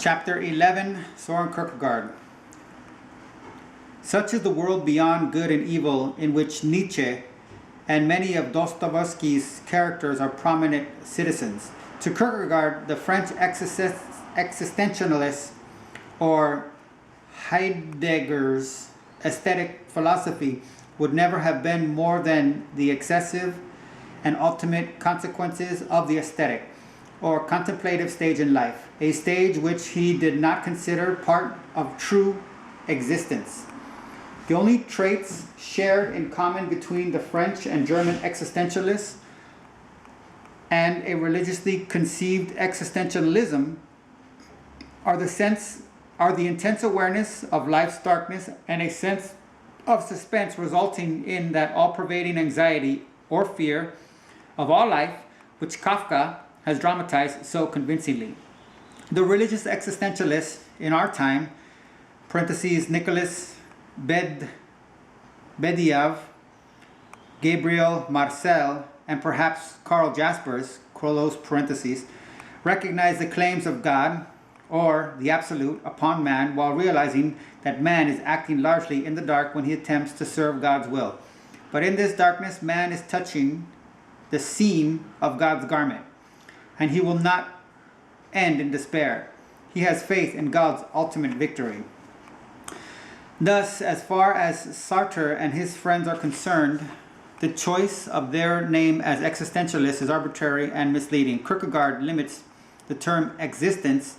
Chapter 11, Soren Kierkegaard. Such is the world beyond good and evil in which Nietzsche and many of Dostoevsky's characters are prominent citizens. To Kierkegaard, the French existentialist or Heidegger's aesthetic philosophy would never have been more than the excessive and ultimate consequences of the aesthetic or contemplative stage in life, a stage which he did not consider part of true existence. The only traits shared in common between the French and German existentialists and a religiously conceived existentialism are the intense awareness of life's darkness and a sense of suspense resulting in that all-pervading anxiety or fear of all life, which Kafka has dramatized so convincingly. The religious existentialists in our time, parentheses Nicholas Bediaev, Gabriel Marcel, and perhaps Karl Jaspers, close parentheses, recognize the claims of God or the absolute upon man while realizing that man is acting largely in the dark when he attempts to serve God's will. But in this darkness, man is touching the seam of God's garment, and he will not end in despair. He has faith in God's ultimate victory. Thus, as far as Sartre and his friends are concerned, the choice of their name as existentialist is arbitrary and misleading. Kierkegaard limits the term existence,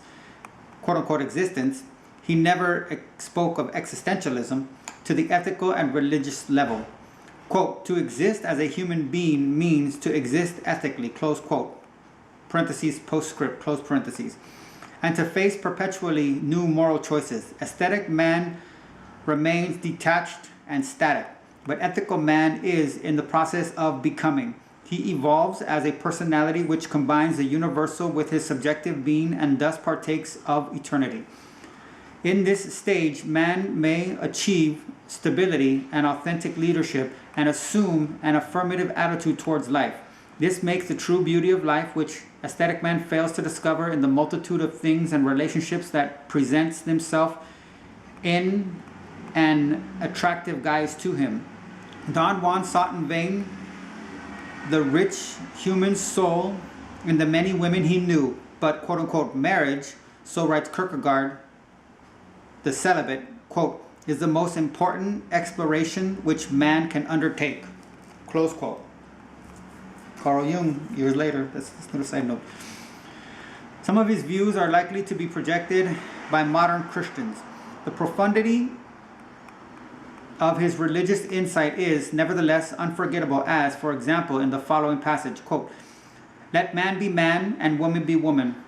quote-unquote existence. He never spoke of existentialism to the ethical and religious level. Quote, to exist as a human being means to exist ethically, close quote, parentheses, postscript, close parentheses, and to face perpetually new moral choices. Aesthetic man remains detached and static, but ethical man is in the process of becoming. He evolves as a personality which combines the universal with his subjective being and thus partakes of eternity. In this stage, man may achieve stability and authentic leadership and assume an affirmative attitude towards life. This makes the true beauty of life, which aesthetic man fails to discover in the multitude of things and relationships that presents themselves in an attractive guise to him. Don Juan sought in vain the rich human soul in the many women he knew, but quote-unquote marriage, so writes Kierkegaard, the celibate, quote, is the most important exploration which man can undertake, close quote. Carl Jung, years later, that's a little side note. Some of his views are likely to be projected by modern Christians. The profundity of his religious insight is, nevertheless, unforgettable as, for example, in the following passage, quote, let man be man and woman be woman.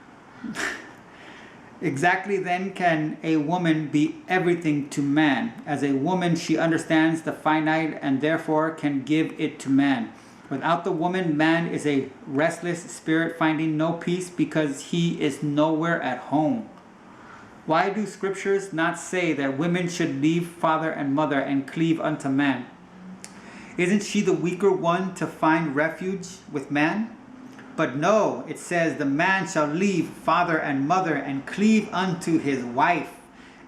Exactly then can a woman be everything to man. As a woman, she understands the finite and therefore can give it to man. Without the woman, man is a restless spirit finding no peace because he is nowhere at home. Why do scriptures not say that women should leave father and mother and cleave unto man? Isn't she the weaker one to find refuge with man? But no, it says the man shall leave father and mother and cleave unto his wife.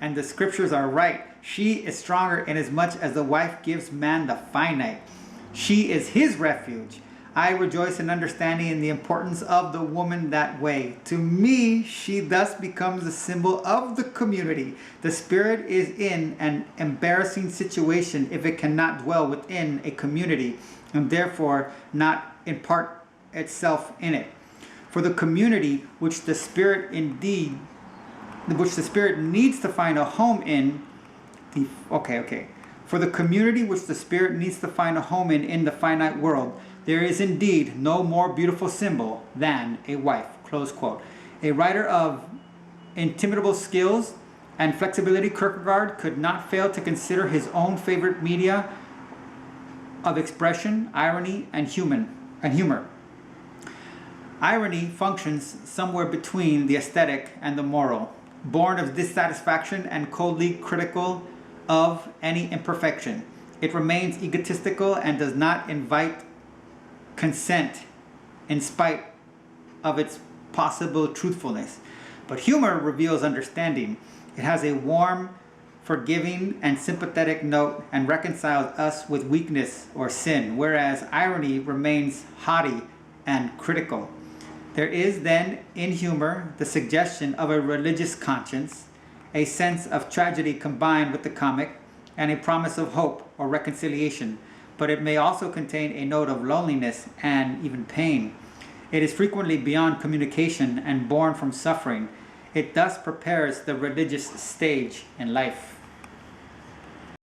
And the scriptures are right. She is stronger inasmuch as the wife gives man the finite. She is his refuge. I rejoice in understanding in the importance of the woman that way. To me, she thus becomes a symbol of the community. The spirit is in an embarrassing situation if it cannot dwell within a community and therefore not impart itself in it. For the community which the spirit needs to find a home in, For the community which the spirit needs to find a home in the finite world, there is indeed no more beautiful symbol than a wife, close quote. A writer of intimidable skills and flexibility, Kierkegaard could not fail to consider his own favorite media of expression, irony, and humor. Irony functions somewhere between the aesthetic and the moral, born of dissatisfaction and coldly critical of any imperfection. It remains egotistical and does not invite consent in spite of its possible truthfulness. But humor reveals understanding. It has a warm, forgiving, and sympathetic note and reconciles us with weakness or sin, whereas irony remains haughty and critical. There is then in humor the suggestion of a religious conscience, a sense of tragedy combined with the comic, and a promise of hope or reconciliation, but it may also contain a note of loneliness and even pain. It is frequently beyond communication and born from suffering. It thus prepares the religious stage in life.